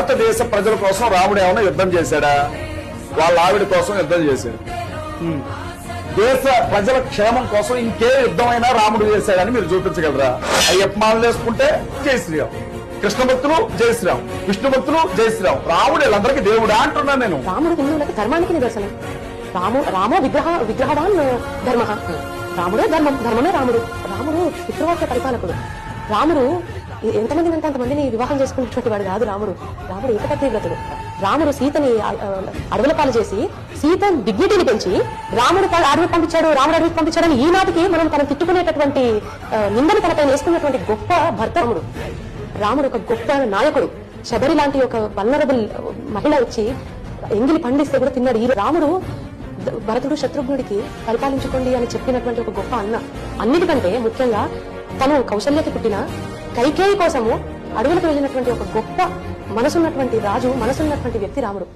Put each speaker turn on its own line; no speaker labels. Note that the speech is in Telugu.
భారతదేశ ప్రజల కోసం రాముడు ఏమైనా యుద్ధం చేశాడా? వాళ్ళ ఆవిడ కోసం యుద్ధం చేశాడు. దేశ ప్రజల క్షేమం కోసం ఇంకే యుద్ధమైనా రాముడు చేశాడని మీరు చూపించగలరా? అయ్యప్ప మాలలు వేసుకుంటే జై శ్రీరామ్, కృష్ణ భక్తులు జై శ్రీరామ్, విష్ణు భక్తులు జై శ్రీరామ్. రాముడు వీళ్ళందరికీ దేవుడా అంటున్నాను నేను.
రాముడు హిందువులకు ధర్మానికి నిదర్శనం. రామో విగ్రహవాన్ ధర్మ. రాముడే ధర్మం, ధర్మమే రాముడు. రాముడు పితృవాక్య పరిపాలకుడు. రాముడు ఎంతమంది అంటే అంతమందిని వివాహం చేసుకున్నటువంటి వాడు కాదు రాముడు. రాముడు ఏకపత్నివ్రతుడు. రాముడు సీతని అడవుల పాలు చేసి సీత డిగ్నిటీని పెంచి రాముడు అడవికి పంపించాడు, రాముడు అడవికి పంపించాడని ఈనాటికి మనం తను తిట్టుకునేటటువంటి నిందని తనపై వేసుకున్నటువంటి గొప్ప భర్త రాముడు. రాముడు ఒక గొప్ప నాయకుడు. శబరి లాంటి ఒక వల్నరబుల్ మహిళ వచ్చి ఎంగిలి పండిస్తే కూడా తిన్నాడు. ఈ రాముడు భరతుడు శత్రుఘ్నుడికి పరిపాలించుకోండి అని చెప్పినటువంటి ఒక గొప్ప అన్న. అన్నిటికంటే ముఖ్యంగా తను కౌశల్యకి పుట్టిన కైకేయి కోసము అడవులకు వెళ్ళినటువంటి ఒక గొప్ప మనసున్నటువంటి రాజు, మనసున్నటువంటి వ్యక్తి రాముడు.